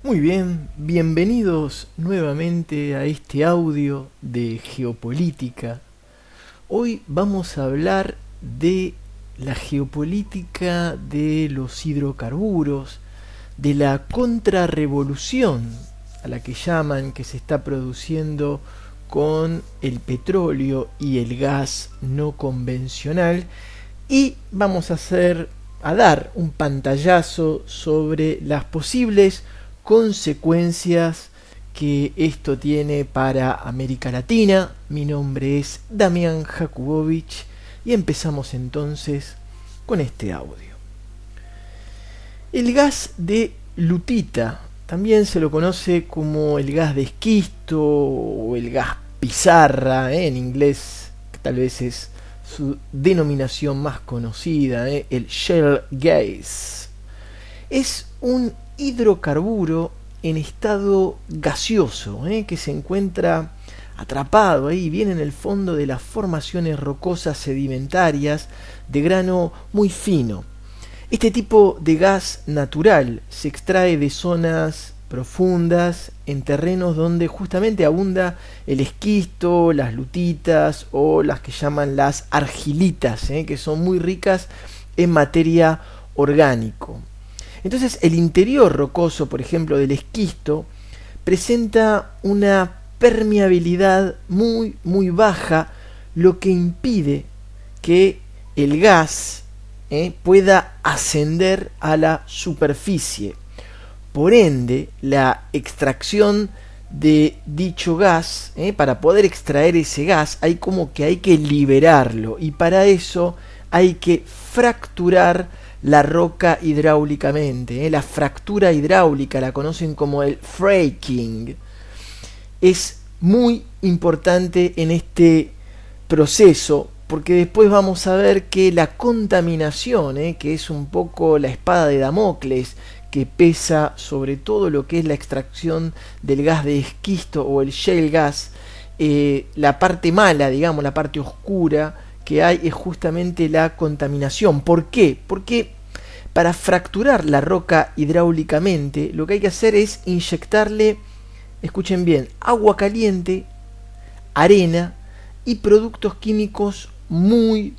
Muy bien, bienvenidos nuevamente a este audio de geopolítica. Hoy vamos a hablar de la geopolítica de los hidrocarburos, de la contrarrevolución a la que llaman, que se está produciendo con el petróleo y el gas no convencional, y vamos a dar un pantallazo sobre las posibles consecuencias que esto tiene para América Latina. Mi nombre es Damián Jakubowicz y empezamos entonces con este audio. El gas de lutita, también se lo conoce como el gas de esquisto o el gas pizarra, en inglés, que tal vez es su denominación más conocida, el shale gas. Es un hidrocarburo en estado gaseoso, que se encuentra atrapado ahí, bien en el fondo de las formaciones rocosas sedimentarias de grano muy fino. Este tipo de gas natural se extrae de zonas profundas, en terrenos donde justamente abunda el esquisto, las lutitas o las que llaman las argilitas, que son muy ricas en materia orgánico. Entonces el interior rocoso, por ejemplo, del esquisto, presenta una permeabilidad muy baja, lo que impide que el gas pueda ascender a la superficie. Por ende, la extracción de dicho gas, para poder extraer ese gas, hay que liberarlo, y para eso hay que fracturar la roca hidráulicamente. La fractura hidráulica la conocen como el fracking. Es muy importante en este proceso, porque después vamos a ver que la contaminación, que es un poco la espada de Damocles que pesa sobre todo lo que es la extracción del gas de esquisto o el shale gas, la parte mala, digamos, la parte oscura que hay es justamente la contaminación. ¿Por qué? Porque para fracturar la roca hidráulicamente lo que hay que hacer es inyectarle, escuchen bien, agua caliente, arena y productos químicos muy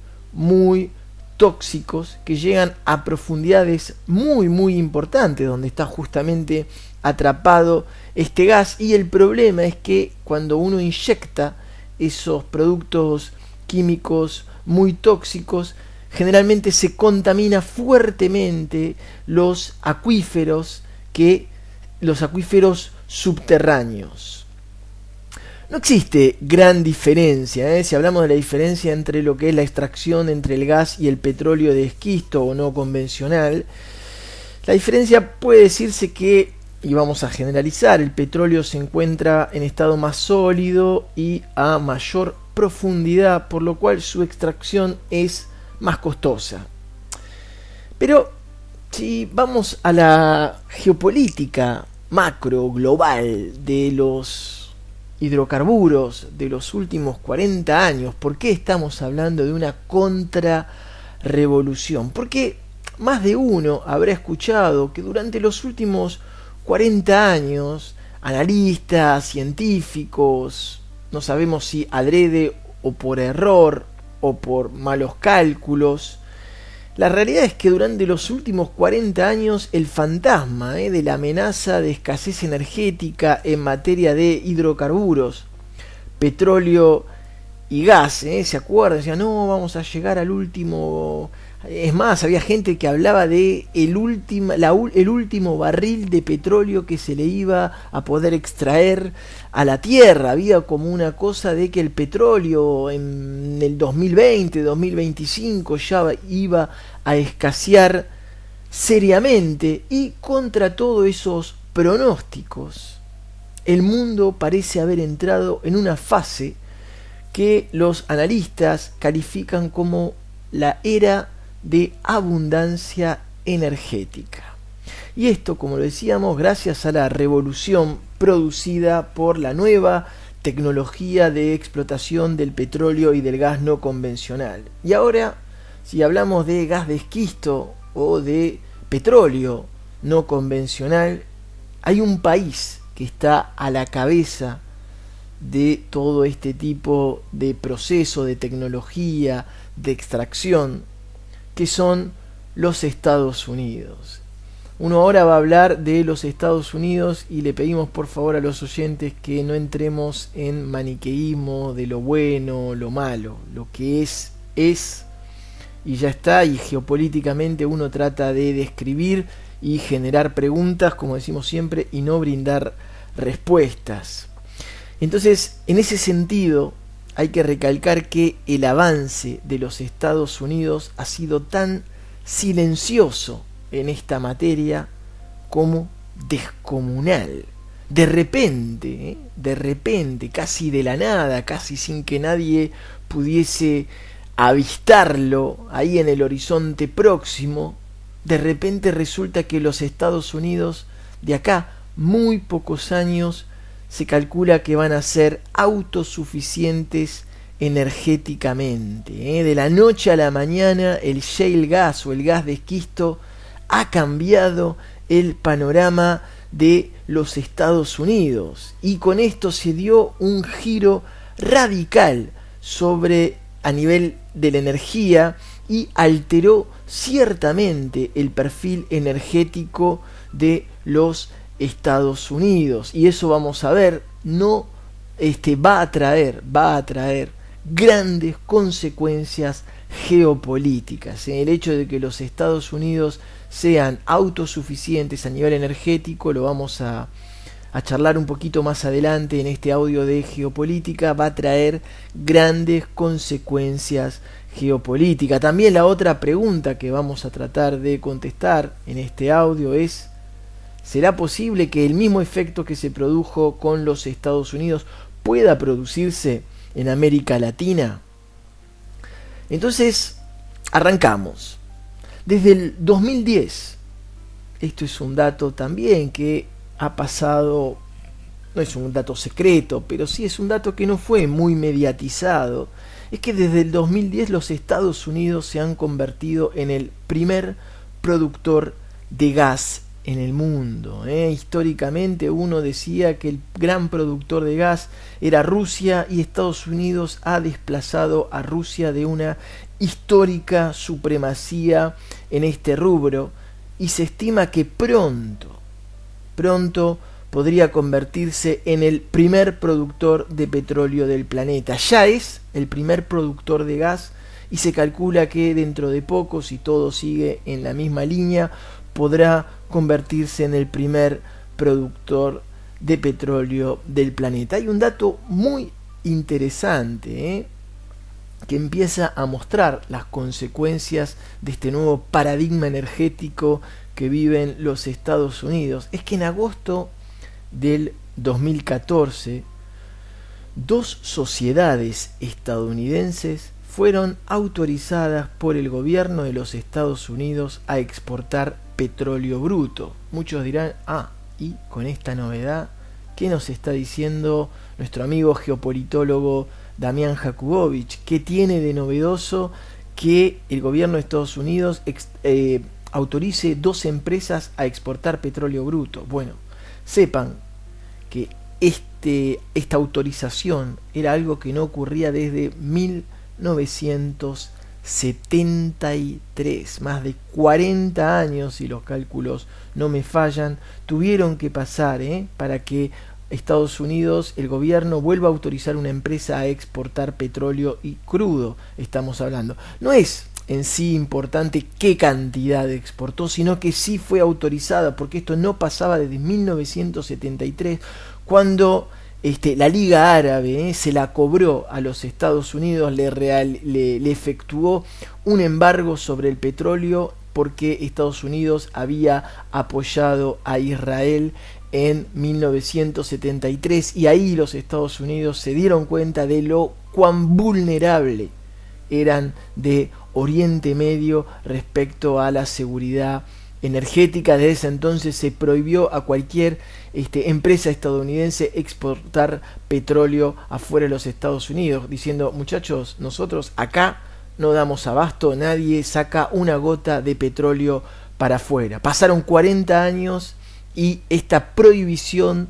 tóxicos que llegan a profundidades muy importantes donde está justamente atrapado este gas. Y el problema es que cuando uno inyecta esos productos químicos muy tóxicos, generalmente se contamina fuertemente los acuíferos subterráneos. No existe gran diferencia, si hablamos de la diferencia entre lo que es la extracción entre el gas y el petróleo de esquisto o no convencional. La diferencia puede decirse que, y vamos a generalizar, el petróleo se encuentra en estado más sólido y a mayor profundidad, por lo cual su extracción es más costosa. Pero si vamos a la geopolítica macro global de los hidrocarburos de los últimos 40 años, ¿por qué estamos hablando de una contrarrevolución? Porque más de uno habrá escuchado que durante los últimos 40 años analistas, científicos, no sabemos si adrede o por error o por malos cálculos, la realidad es que durante los últimos 40 años el fantasma de la amenaza de escasez energética en materia de hidrocarburos, petróleo y gas, ¿se acuerdan? Decían, no, vamos a llegar al último. Es más, había gente que hablaba de el último barril de petróleo que se le iba a poder extraer a la tierra. Había como una cosa de que el petróleo en el 2020, 2025 ya iba a escasear seriamente. Y contra todos esos pronósticos, el mundo parece haber entrado en una fase que los analistas califican como la era de abundancia energética. Y esto, como lo decíamos, gracias a la revolución producida por la nueva tecnología de explotación del petróleo y del gas no convencional. Y ahora, si hablamos de gas de esquisto o de petróleo no convencional, hay un país que está a la cabeza de todo este tipo de proceso, de tecnología, de extracción, que son los Estados Unidos. Uno ahora va a hablar de los Estados Unidos y le pedimos por favor a los oyentes que no entremos en maniqueísmo de lo bueno, lo malo. Lo que es y ya está, y geopolíticamente uno trata de describir y generar preguntas, como decimos siempre, y no brindar respuestas. Entonces, en ese sentido, hay que recalcar que el avance de los Estados Unidos ha sido tan silencioso en esta materia como descomunal. De repente, casi de la nada, casi sin que nadie pudiese avistarlo ahí en el horizonte próximo, de repente resulta que los Estados Unidos de acá muy pocos años se calcula que van a ser autosuficientes energéticamente. De la noche a la mañana el shale gas o el gas de esquisto ha cambiado el panorama de los Estados Unidos, y con esto se dio un giro radical sobre a nivel de la energía y alteró ciertamente el perfil energético de los Estados Unidos, y eso vamos a ver no va a traer grandes consecuencias geopolíticas. El hecho de que los Estados Unidos sean autosuficientes a nivel energético lo vamos a charlar un poquito más adelante en este audio de geopolítica. Va a traer grandes consecuencias geopolíticas. También la otra pregunta que vamos a tratar de contestar en este audio es: ¿será posible que el mismo efecto que se produjo con los Estados Unidos pueda producirse en América Latina? Entonces, arrancamos. Desde el 2010, esto es un dato también que ha pasado, no es un dato secreto, pero sí es un dato que no fue muy mediatizado, es que desde el 2010 los Estados Unidos se han convertido en el primer productor de gas en el mundo. Históricamente uno decía que el gran productor de gas era Rusia, y Estados Unidos ha desplazado a Rusia de una histórica supremacía en este rubro, y se estima que pronto podría convertirse en el primer productor de petróleo del planeta. Ya es el primer productor de gas, y se calcula que dentro de poco, si todo sigue en la misma línea, podrá convertirse en el primer productor de petróleo del planeta. Hay un dato muy interesante que empieza a mostrar las consecuencias de este nuevo paradigma energético que viven los Estados Unidos. Es que en agosto del 2014, dos sociedades estadounidenses fueron autorizadas por el gobierno de los Estados Unidos a exportar petróleo bruto. Muchos dirán, y con esta novedad, ¿qué nos está diciendo nuestro amigo geopolitólogo Damián Jakubowicz? ¿Qué tiene de novedoso que el gobierno de Estados Unidos autorice dos empresas a exportar petróleo bruto? Bueno, sepan que esta autorización era algo que no ocurría desde 1973, más de 40 años, si los cálculos no me fallan, tuvieron que pasar para que Estados Unidos, el gobierno, vuelva a autorizar una empresa a exportar petróleo y crudo. Estamos hablando, no es en sí importante qué cantidad exportó, sino que sí fue autorizada, porque esto no pasaba desde 1973, cuando la Liga Árabe se la cobró a los Estados Unidos, le efectuó un embargo sobre el petróleo porque Estados Unidos había apoyado a Israel en 1973, y ahí los Estados Unidos se dieron cuenta de lo cuán vulnerable eran de Oriente Medio respecto a la seguridad energética. Desde ese entonces se prohibió a cualquier empresa estadounidense exportar petróleo afuera de los Estados Unidos, diciendo: muchachos, nosotros acá no damos abasto, nadie saca una gota de petróleo para afuera. Pasaron 40 años y esta prohibición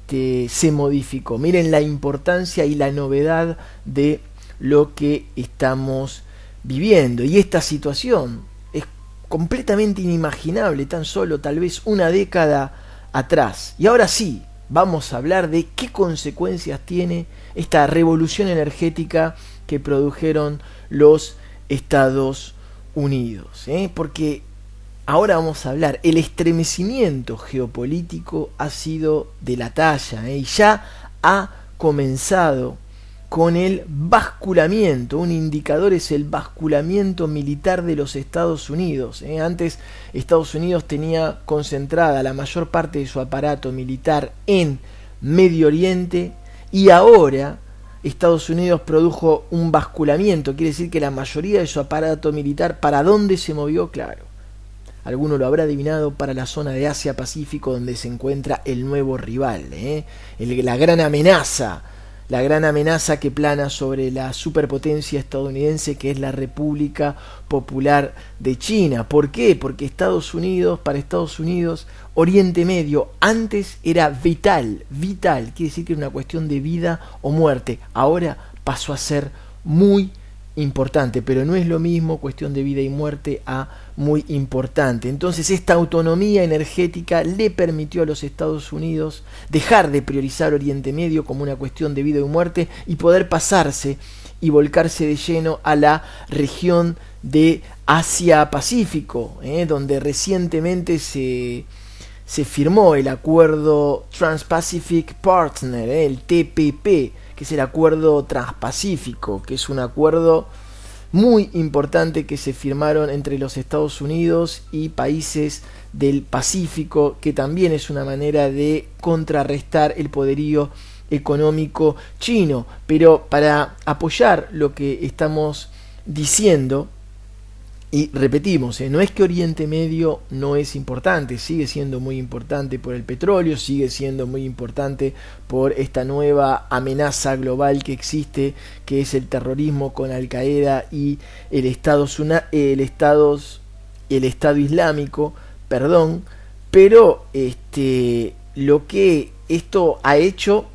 se modificó. Miren la importancia y la novedad de lo que estamos viviendo. Y esta situación es completamente inimaginable tan solo tal vez una década atrás. Y ahora sí, vamos a hablar de qué consecuencias tiene esta revolución energética que produjeron los Estados Unidos, porque ahora vamos a hablar, el estremecimiento geopolítico ha sido de la talla, y ya ha comenzado con el basculamiento. Un indicador es el basculamiento militar de los Estados Unidos. Antes Estados Unidos tenía concentrada la mayor parte de su aparato militar en Medio Oriente, y ahora Estados Unidos produjo un basculamiento. Quiere decir que la mayoría de su aparato militar, ¿para dónde se movió? Claro, alguno lo habrá adivinado, para la zona de Asia-Pacífico, donde se encuentra el nuevo rival, la gran amenaza que plana sobre la superpotencia estadounidense, que es la República Popular de China. ¿Por qué? Porque para Estados Unidos, Oriente Medio antes era vital, quiere decir que era una cuestión de vida o muerte. Ahora pasó a ser muy importante, pero no es lo mismo cuestión de vida y muerte a muy importante. Entonces esta autonomía energética le permitió a los Estados Unidos dejar de priorizar Oriente Medio como una cuestión de vida y muerte y poder pasarse y volcarse de lleno a la región de Asia-Pacífico, donde recientemente se firmó el acuerdo Trans-Pacific Partner, el TPP, que es el acuerdo transpacífico, que es un acuerdo muy importante que se firmaron entre los Estados Unidos y países del Pacífico, que también es una manera de contrarrestar el poderío económico chino. Pero para apoyar lo que estamos diciendo, y repetimos, no es que Oriente Medio no es importante, sigue siendo muy importante por el petróleo, sigue siendo muy importante por esta nueva amenaza global que existe, que es el terrorismo con Al Qaeda y el Estado Islámico, pero lo que esto ha hecho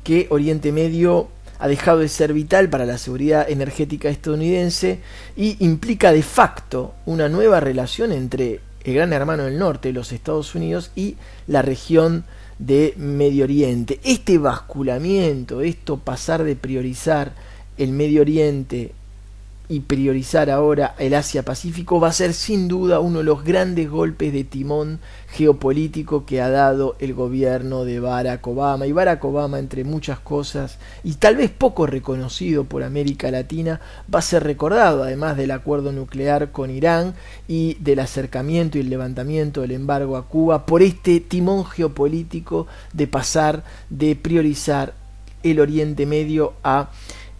que Oriente Medio ha dejado de ser vital para la seguridad energética estadounidense y implica de facto una nueva relación entre el gran hermano del norte, los Estados Unidos, y la región de Medio Oriente. Este basculamiento, pasar de priorizar el Medio Oriente y priorizar ahora el Asia-Pacífico, va a ser sin duda uno de los grandes golpes de timón geopolítico que ha dado el gobierno de Barack Obama. Y Barack Obama, entre muchas cosas, y tal vez poco reconocido por América Latina, va a ser recordado, además del acuerdo nuclear con Irán y del acercamiento y el levantamiento del embargo a Cuba, por este timón geopolítico de pasar de priorizar el Oriente Medio a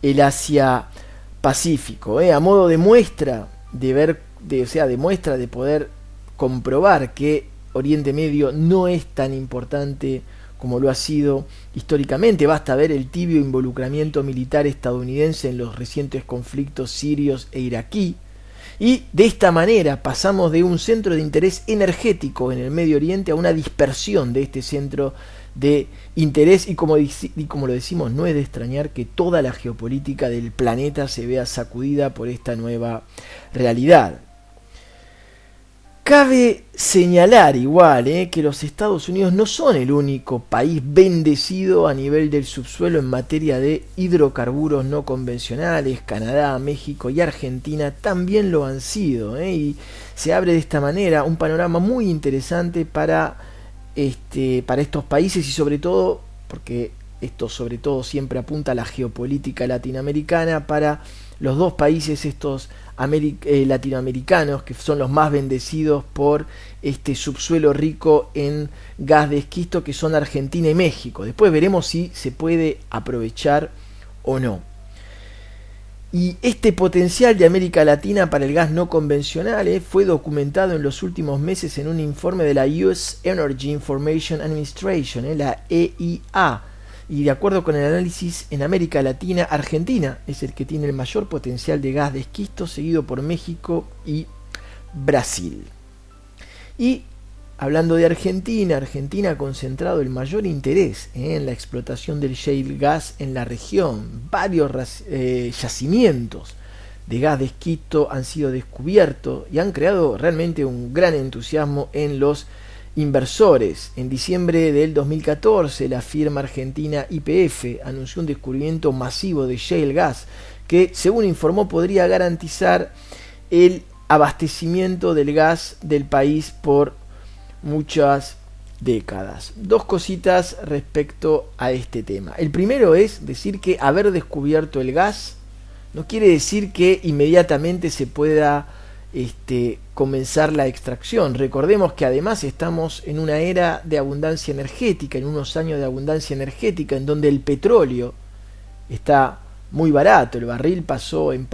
el Asia-Pacífico, a modo de muestra de poder comprobar que Oriente Medio no es tan importante como lo ha sido históricamente. Basta ver el tibio involucramiento militar estadounidense en los recientes conflictos sirios e iraquí, y de esta manera pasamos de un centro de interés energético en el Medio Oriente a una dispersión de este centro de interés, y como lo decimos, no es de extrañar que toda la geopolítica del planeta se vea sacudida por esta nueva realidad. Cabe señalar igual que los Estados Unidos no son el único país bendecido a nivel del subsuelo en materia de hidrocarburos no convencionales. Canadá, México y Argentina también lo han sido, y se abre de esta manera un panorama muy interesante para estos países, y sobre todo, porque esto sobre todo siempre apunta a la geopolítica latinoamericana, para los dos países estos latinoamericanos que son los más bendecidos por este subsuelo rico en gas de esquisto, que son Argentina y México. Después veremos si se puede aprovechar o no. Y este potencial de América Latina para el gas no convencional fue documentado en los últimos meses en un informe de la US Energy Information Administration, la EIA. Y de acuerdo con el análisis, en América Latina, Argentina es el que tiene el mayor potencial de gas de esquisto, seguido por México y Brasil. Y hablando de Argentina, Argentina ha concentrado el mayor interés en la explotación del shale gas en la región. Varios yacimientos de gas de esquisto han sido descubiertos y han creado realmente un gran entusiasmo en los inversores. En diciembre del 2014, la firma argentina YPF anunció un descubrimiento masivo de shale gas que, según informó, podría garantizar el abastecimiento del gas del país por muchas décadas. Dos cositas respecto a este tema. El primero es decir que haber descubierto el gas no quiere decir que inmediatamente se pueda comenzar la extracción. Recordemos que además estamos en una era de abundancia energética, en unos años de abundancia energética, en donde el petróleo está muy barato. El barril pasó en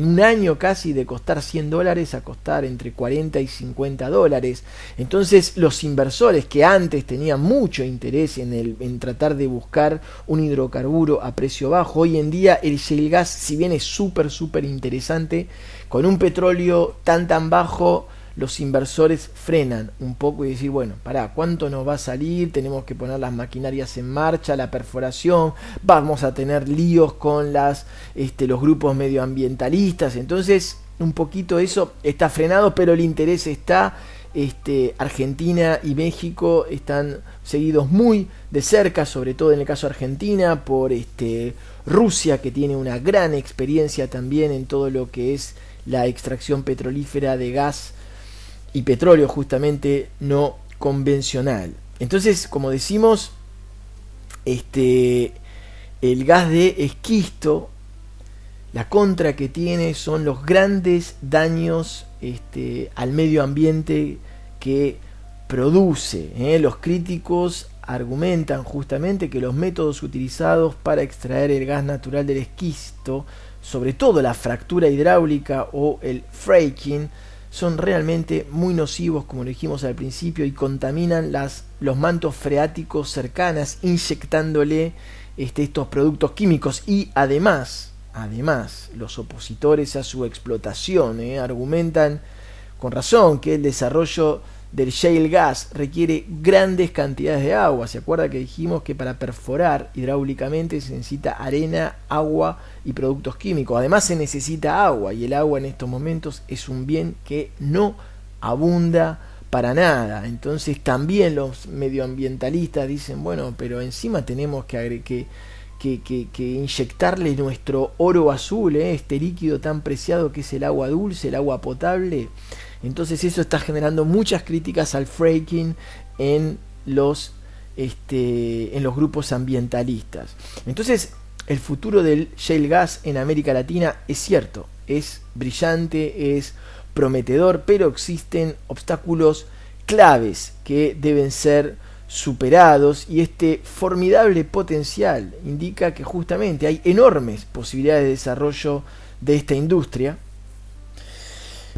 un año casi de costar $100 a costar entre 40 y 50 dólares. Entonces los inversores que antes tenían mucho interés en tratar de buscar un hidrocarburo a precio bajo, hoy en día el shale gas, si bien es súper interesante, con un petróleo tan bajo, los inversores frenan un poco y decir, bueno, ¿cuánto nos va a salir? Tenemos que poner las maquinarias en marcha, la perforación, vamos a tener líos con los grupos medioambientalistas. Entonces, un poquito eso está frenado, pero el interés está. Argentina y México están seguidos muy de cerca, sobre todo en el caso de Argentina, por Rusia, que tiene una gran experiencia también en todo lo que es la extracción petrolífera de gas y petróleo justamente no convencional. Entonces, como decimos, el gas de esquisto, la contra que tiene son los grandes daños al medio ambiente que produce. Los críticos argumentan justamente que los métodos utilizados para extraer el gas natural del esquisto, sobre todo la fractura hidráulica o el fracking, son realmente muy nocivos, como lo dijimos al principio, y contaminan los mantos freáticos cercanas, inyectándole estos productos químicos. Y además, los opositores a su explotación argumentan con razón que el desarrollo del shale gas requiere grandes cantidades de agua. ¿Se acuerda que dijimos que para perforar hidráulicamente se necesita arena, agua y productos químicos? Además se necesita agua, y el agua en estos momentos es un bien que no abunda para nada. Entonces también los medioambientalistas dicen, bueno, pero encima tenemos que inyectarle nuestro oro azul, este líquido tan preciado que es el agua dulce, el agua potable. Entonces eso está generando muchas críticas al fracking en los grupos ambientalistas. Entonces el futuro del shale gas en América Latina es cierto, es brillante, es prometedor, pero existen obstáculos claves que deben ser superados, y este formidable potencial indica que justamente hay enormes posibilidades de desarrollo de esta industria.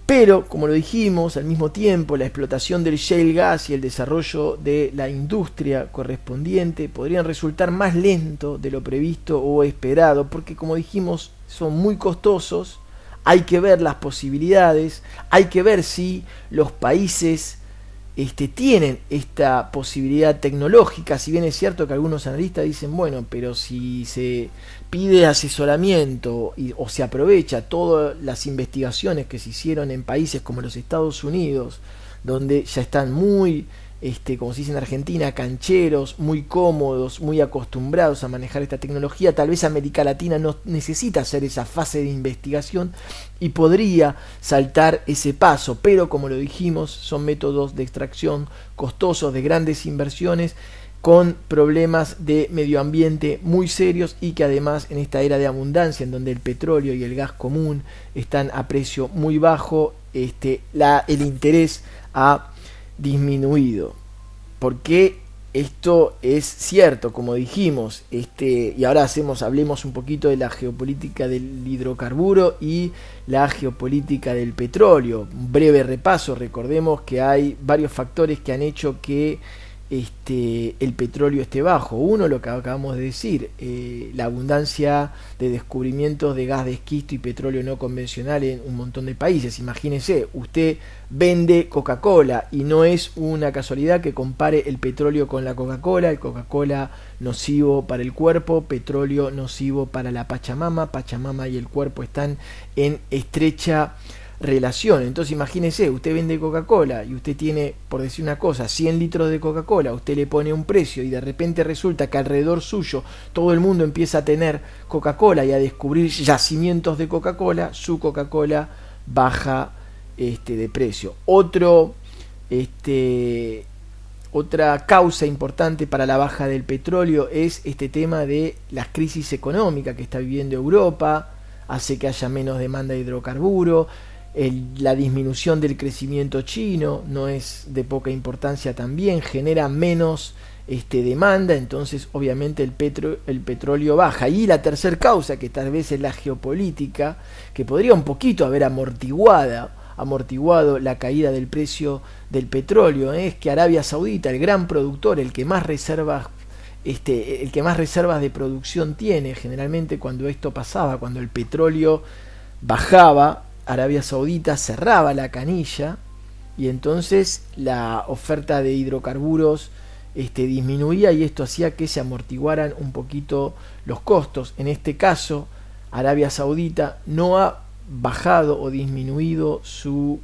Pero, como lo dijimos, al mismo tiempo la explotación del shale gas y el desarrollo de la industria correspondiente podrían resultar más lento de lo previsto o esperado, porque, como dijimos, son muy costosos. Hay que ver las posibilidades, hay que ver si los países tienen esta posibilidad tecnológica. Si bien es cierto que algunos analistas dicen, bueno, pero si se pide asesoramiento o se aprovecha todas las investigaciones que se hicieron en países como los Estados Unidos, donde ya están muy, como se dice en Argentina, cancheros, muy cómodos, muy acostumbrados a manejar esta tecnología, tal vez América Latina no necesita hacer esa fase de investigación y podría saltar ese paso. Pero, como lo dijimos, son métodos de extracción costosos, de grandes inversiones, con problemas de medio ambiente muy serios, y que además en esta era de abundancia, en donde el petróleo y el gas común están a precio muy bajo, el interés ha disminuido. Porque esto es cierto, como dijimos, y ahora hablemos un poquito de la geopolítica del hidrocarburo y la geopolítica del petróleo. Un breve repaso. Recordemos que hay varios factores que han hecho que el petróleo esté bajo. Uno, lo que acabamos de decir, la abundancia de descubrimientos de gas de esquisto y petróleo no convencional en un montón de países. Imagínese, usted vende Coca-Cola y no es una casualidad que compare el petróleo con la Coca-Cola, el Coca-Cola nocivo para el cuerpo, petróleo nocivo para la Pachamama, Pachamama y el cuerpo están en estrecha relación. Entonces imagínese, usted vende Coca-Cola y usted tiene, por decir una cosa, 100 litros de Coca-Cola, usted le pone un precio y de repente resulta que alrededor suyo todo el mundo empieza a tener Coca-Cola y a descubrir yacimientos de Coca-Cola, su Coca-Cola baja de precio. Otra causa importante para la baja del petróleo es este tema de la crisis económica que está viviendo Europa, hace que haya menos demanda de hidrocarburos. La disminución del crecimiento chino no es de poca importancia también, genera menos demanda, entonces obviamente el petróleo baja. Y la tercera causa, que tal vez es la geopolítica, que podría un poquito haber amortiguado la caída del precio del petróleo, es que Arabia Saudita, el gran productor, el que más reservas de producción tiene, generalmente cuando esto pasaba, cuando el petróleo bajaba, Arabia Saudita cerraba la canilla y entonces la oferta de hidrocarburos disminuía y esto hacía que se amortiguaran un poquito los costos. En este caso, Arabia Saudita no ha bajado o disminuido su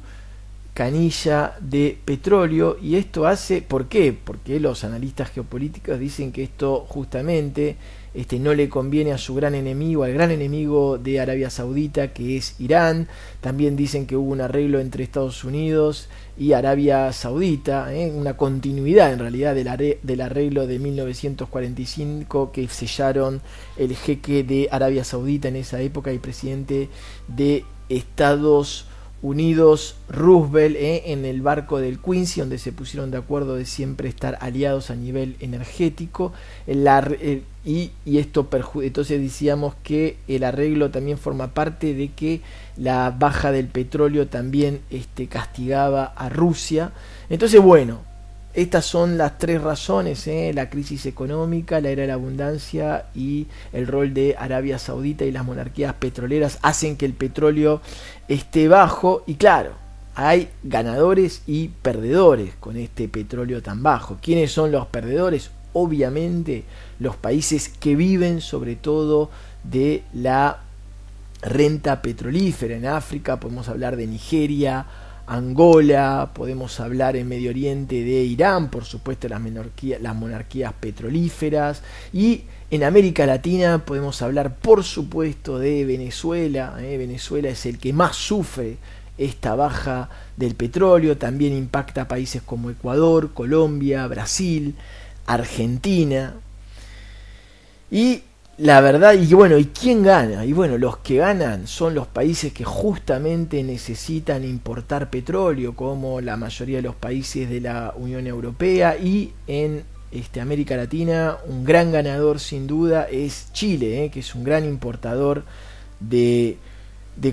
canilla de petróleo y esto hace, ¿por qué? Porque los analistas geopolíticos dicen que esto justamente no le conviene a su gran enemigo, al gran enemigo de Arabia Saudita, que es Irán. También dicen que hubo un arreglo entre Estados Unidos y Arabia Saudita, una continuidad en realidad del arreglo de 1945 que sellaron el jeque de Arabia Saudita en esa época y presidente de Estados Unidos, Roosevelt, en el barco del Quincy, donde se pusieron de acuerdo de siempre estar aliados a nivel energético. Y esto entonces decíamos que el arreglo también forma parte de que la baja del petróleo también castigaba a Rusia. Entonces, bueno, estas son las tres razones, la crisis económica, la era de la abundancia y el rol de Arabia Saudita y las monarquías petroleras hacen que el petróleo esté bajo. Y claro, hay ganadores y perdedores con este petróleo tan bajo. ¿Quiénes son los perdedores? Obviamente los países que viven sobre todo de la renta petrolífera. En África podemos hablar de Nigeria, Angola, podemos hablar en Medio Oriente de Irán, por supuesto las monarquías petrolíferas, y en América Latina podemos hablar por supuesto de Venezuela. Venezuela es el que más sufre esta baja del petróleo, también impacta a países como Ecuador, Colombia, Brasil, Argentina. Y la verdad, y bueno, ¿y quién gana? Y bueno, los que ganan son los países que justamente necesitan importar petróleo, como la mayoría de los países de la Unión Europea, y en América Latina un gran ganador sin duda es Chile, que es un gran importador de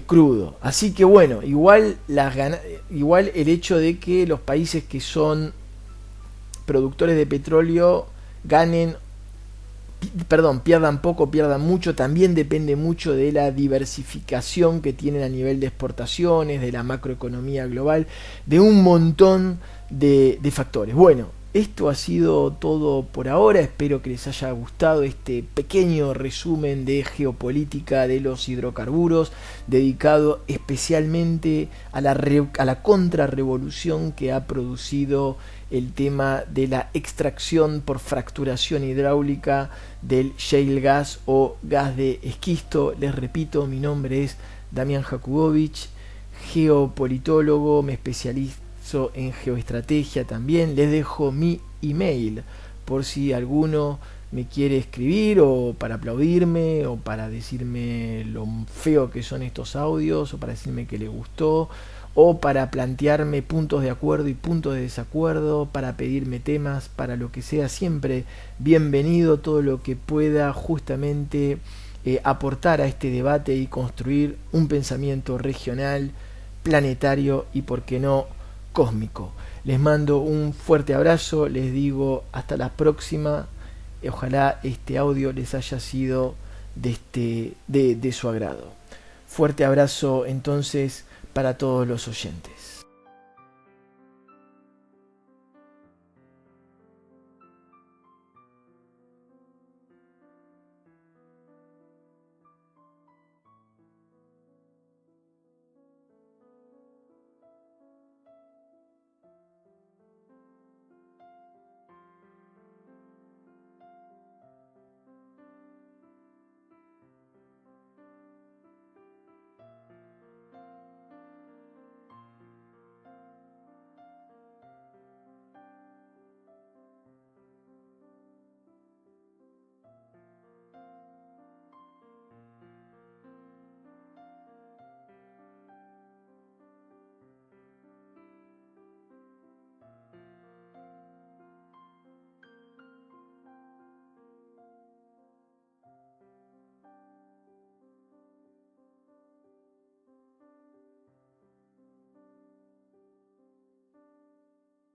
crudo. Así que bueno, igual el hecho de que los países que son productores de petróleo pierdan poco, pierdan mucho, también depende mucho de la diversificación que tienen a nivel de exportaciones, de la macroeconomía global, de un montón de factores. Bueno, esto ha sido todo por ahora, espero que les haya gustado este pequeño resumen de geopolítica de los hidrocarburos, dedicado especialmente a la contrarrevolución que ha producido el tema de la extracción por fracturación hidráulica del shale gas o gas de esquisto. Les repito, mi nombre es Damián Jakubowicz, geopolitólogo, me especializo en geoestrategia también. Les dejo mi email por si alguno me quiere escribir o para aplaudirme o para decirme lo feo que son estos audios o para decirme que le gustó o para plantearme puntos de acuerdo y puntos de desacuerdo, para pedirme temas, para lo que sea. Siempre bienvenido todo lo que pueda justamente aportar a este debate y construir un pensamiento regional, planetario y, por qué no, cósmico. Les mando un fuerte abrazo, les digo hasta la próxima. Ojalá este audio les haya sido de su agrado. Fuerte abrazo entonces para todos los oyentes.